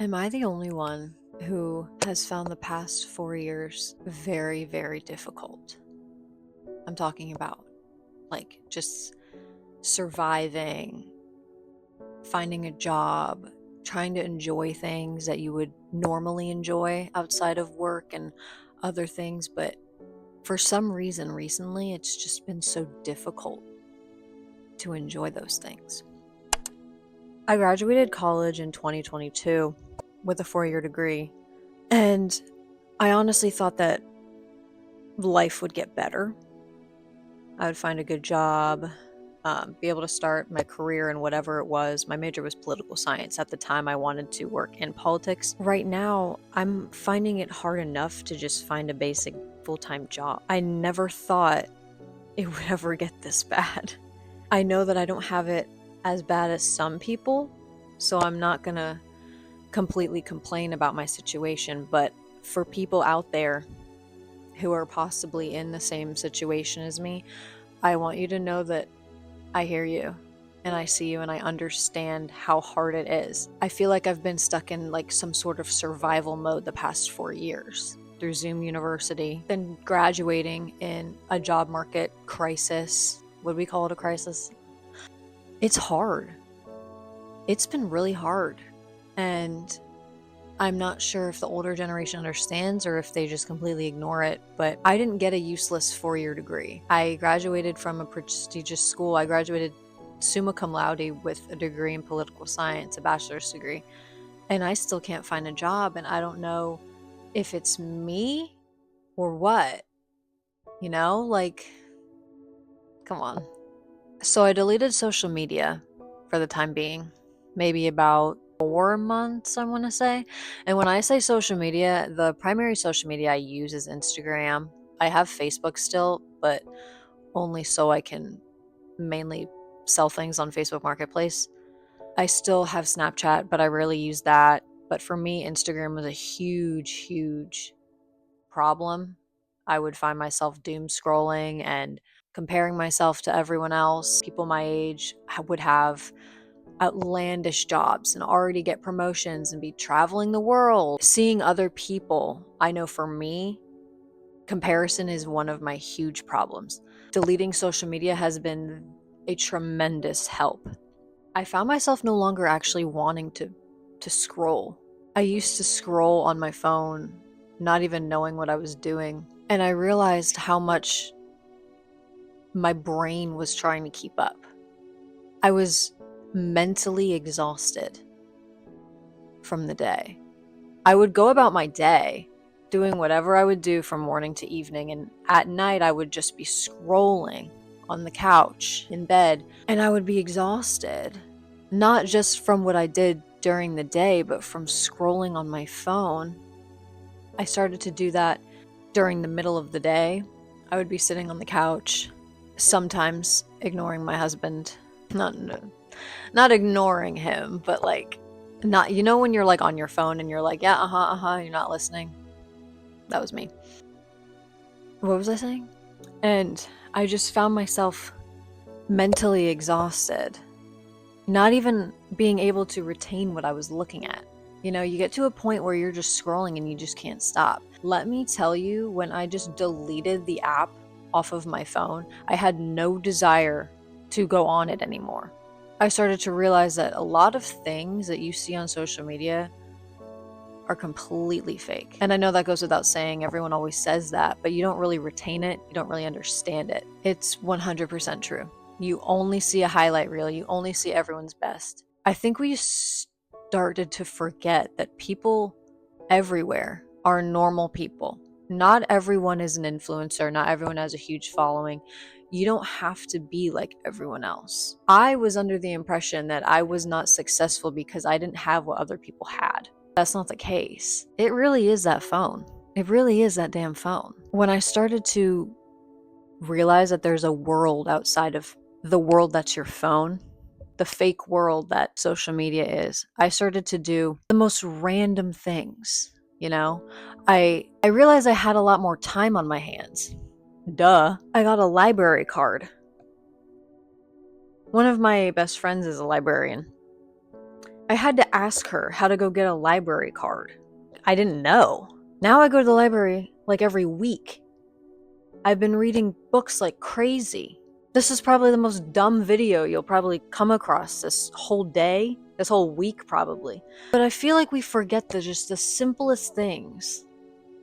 Am I the only one who has found the past 4 years very, very difficult? I'm talking about like just surviving, finding a job, trying to enjoy things that you would normally enjoy outside of work and other things. But for some reason, recently, it's just been so difficult to enjoy those things. I graduated college in 2022 with a 4 year degree, and I honestly thought that life would get better. I would find a good job, be able to start my career in whatever it was. My major was political science. At the time, I wanted to work in politics. Right now, I'm finding it hard enough to just find a basic full time job. I never thought it would ever get this bad. I know that I don't have it as bad as some people, so I'm not gonna completely complain about my situation. But for people out there who are possibly in the same situation as me, I want you to know that I hear you and I see you and I understand how hard it is. I feel like I've been stuck in like some sort of survival mode the past 4 years through Zoom University, then graduating in a job market crisis. Would we call it a crisis? It's hard. It's been really hard. And I'm not sure if the older generation understands or if they just completely ignore it, but I didn't get a useless 4 year degree. I graduated from a prestigious school. I graduated summa cum laude with a degree in political science, a bachelor's degree, and I still can't find a job. And I don't know if it's me or what, like, come on. So I deleted social media for the time being, maybe about 4 months, I want to say. And when I say social media, the primary social media I use is Instagram. I have Facebook still, but only so I can mainly sell things on Facebook Marketplace. I still have Snapchat, but I rarely use that. But for me, Instagram was a huge, huge problem. I would find myself doom scrolling and comparing myself to everyone else. People my age would have outlandish jobs and already get promotions and be traveling the world. Seeing other people, I know for me, comparison is one of my huge problems. Deleting social media has been a tremendous help. I found myself no longer actually wanting to scroll. I used to scroll on my phone, not even knowing what I was doing, and I realized how much my brain was trying to keep up. I was mentally exhausted from the day. I would go about my day doing whatever I would do from morning to evening, and at night I would just be scrolling on the couch in bed, and I would be exhausted. Not just from what I did during the day, but from scrolling on my phone. I started to do that during the middle of the day. I would be sitting on the couch, sometimes ignoring my husband. Not ignoring him, but like not, when you're like on your phone and you're like, yeah, you're not listening. That was me. What was I saying? And I just found myself mentally exhausted, not even being able to retain what I was looking at. You get to a point where you're just scrolling and you just can't stop. Let me tell you, when I just deleted the app off of my phone, I had no desire to go on it anymore. I started to realize that a lot of things that you see on social media are completely fake. And I know that goes without saying, everyone always says that, but you don't really retain it, you don't really understand it. It's 100% true. You only see a highlight reel, you only see everyone's best. I think we started to forget that people everywhere are normal people. Not everyone is an influencer, not everyone has a huge following. You don't have to be like everyone else. I was under the impression that I was not successful because I didn't have what other people had. That's not the case. It really is that phone. It really is that damn phone. When I started to realize that there's a world outside of the world that's your phone, the fake world that social media is, I started to do the most random things. I realized I had a lot more time on my hands. Duh. I got a library card. One of my best friends is a librarian. I had to ask her how to go get a library card. I didn't know. Now I go to the library like every week. I've been reading books like crazy. This is probably the most dumb video you'll probably come across this whole day, this whole week probably. But I feel like we forget just the simplest things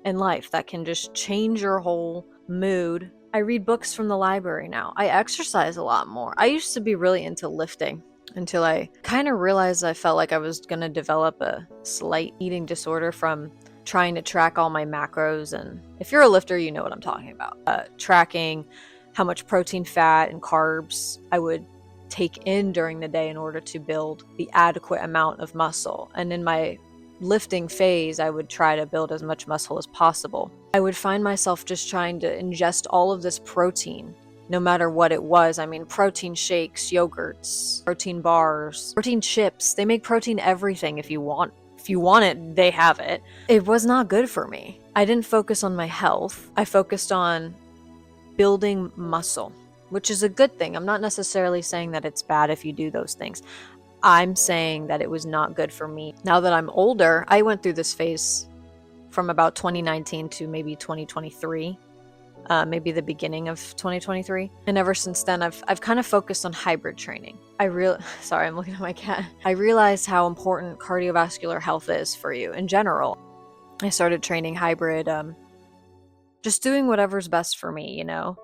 in life that can just change your whole mood. I read books from the library now. I exercise a lot more. I used to be really into lifting until I kind of realized I felt like I was going to develop a slight eating disorder from trying to track all my macros. And if you're a lifter, you know what I'm talking about. Tracking how much protein, fat, and carbs I would take in during the day in order to build the adequate amount of muscle. And in my lifting phase, I would try to build as much muscle as possible. I would find myself just trying to ingest all of this protein, no matter what it was. I mean, protein shakes, yogurts, protein bars, protein chips. They make protein everything if you want. If you want it, they have it. It was not good for me. I didn't focus on my health. I focused on building muscle, which is a good thing. I'm not necessarily saying that it's bad if you do those things. I'm saying that it was not good for me. Now that I'm older, I went through this phase from about 2019 to maybe 2023, maybe the beginning of 2023. And ever since then, I've kind of focused on hybrid training. Sorry, I'm looking at my cat. I realized how important cardiovascular health is for you in general. I started training hybrid, just doing whatever's best for me, you know?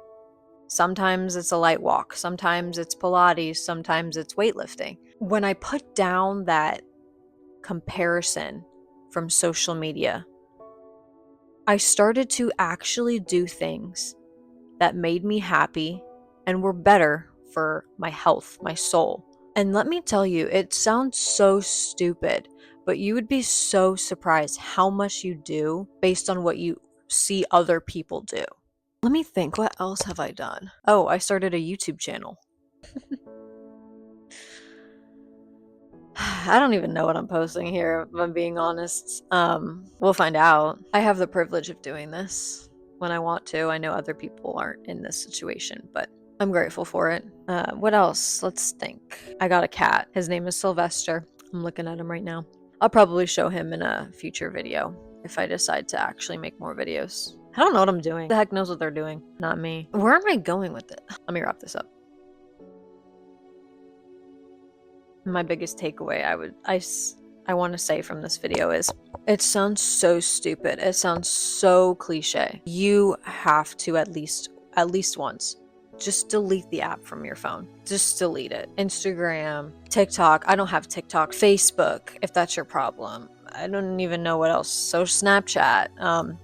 Sometimes it's a light walk, sometimes it's Pilates, sometimes it's weightlifting. When I put down that comparison from social media, I started to actually do things that made me happy and were better for my health, my soul. And let me tell you, it sounds so stupid, but you would be so surprised how much you do based on what you see other people do. Let me think, what else have I done? Oh, I started a YouTube channel. I don't even know what I'm posting here, if I'm being honest. We'll find out. I have the privilege of doing this when I want to. I know other people aren't in this situation, but I'm grateful for it. What else? Let's think. I got a cat. His name is Sylvester. I'm looking at him right now. I'll probably show him in a future video if I decide to actually make more videos. I don't know what I'm doing. Who the heck knows what they're doing? Not me. Where am I going with it? Let me wrap this up. My biggest takeaway I want to say from this video is, it sounds so stupid. It sounds so cliche. You have to at least once just delete the app from your phone. Just delete it. Instagram, TikTok. I don't have TikTok. Facebook, if that's your problem. I don't even know what else. So Snapchat.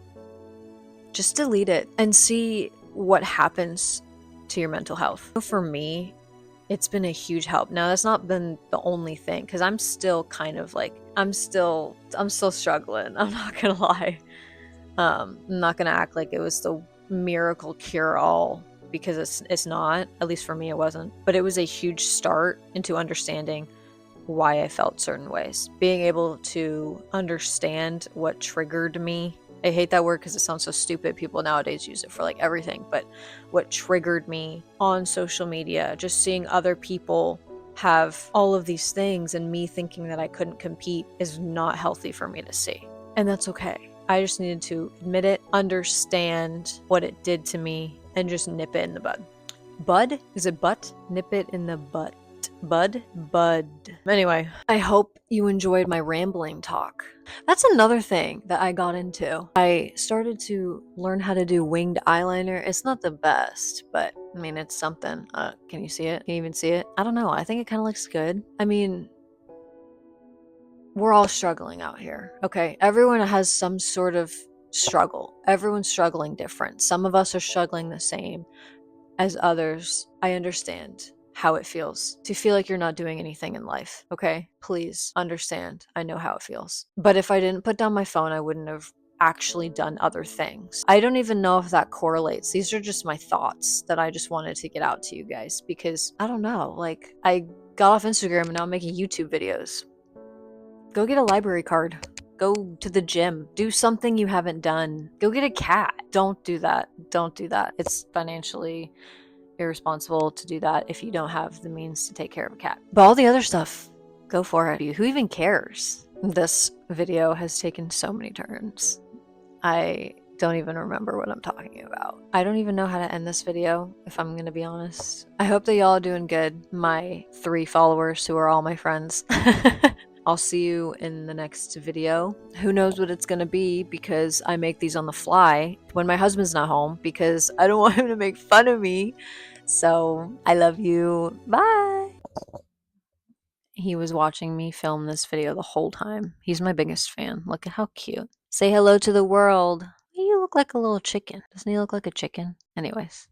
Just delete it and see what happens to your mental health. For me, it's been a huge help. Now, that's not been the only thing, because I'm still kind of like, I'm still struggling. I'm not gonna lie. I'm not gonna act like it was the miracle cure-all, because it's not. At least for me, it wasn't. But it was a huge start into understanding why I felt certain ways. Being able to understand what triggered me. I hate that word because it sounds so stupid. People nowadays use it for like everything, but what triggered me on social media, just seeing other people have all of these things and me thinking that I couldn't compete, is not healthy for me to see. And that's okay. I just needed to admit it, understand what it did to me, and just nip it in the bud. Bud? Is it butt? Nip it in the butt. Bud? Anyway, I hope you enjoyed my rambling talk. That's another thing that I got into. I started to learn how to do winged eyeliner. It's not the best, but I mean, it's something. Can you see it? Can you even see it? I don't know. I think it kind of looks good. I mean, we're all struggling out here, okay? Everyone has some sort of struggle. Everyone's struggling different. Some of us are struggling the same as others. I understand how it feels to feel like you're not doing anything in life, okay? Please understand. I know how it feels. But if I didn't put down my phone, I wouldn't have actually done other things. I don't even know if that correlates. These are just my thoughts that I just wanted to get out to you guys, because I don't know, like, I got off Instagram and now I'm making YouTube videos. Go get a library card. Go to the gym. Do something you haven't done. Go get a cat. Don't do that. Don't do that. It's financially irresponsible to do that if you don't have the means to take care of a cat. But all the other stuff, Go for it. Who even cares? This video has taken so many turns. I don't even remember what I'm talking about. I don't even know how to end this video, if I'm gonna be honest. I hope that y'all are doing good, my 3 followers who are all my friends. I'll see you in the next video. Who knows what it's gonna be, because I make these on the fly when my husband's not home, because I don't want him to make fun of me. So, I love you. Bye! He was watching me film this video the whole time. He's my biggest fan. Look at how cute. Say hello to the world. You look like a little chicken. Doesn't he look like a chicken? Anyways.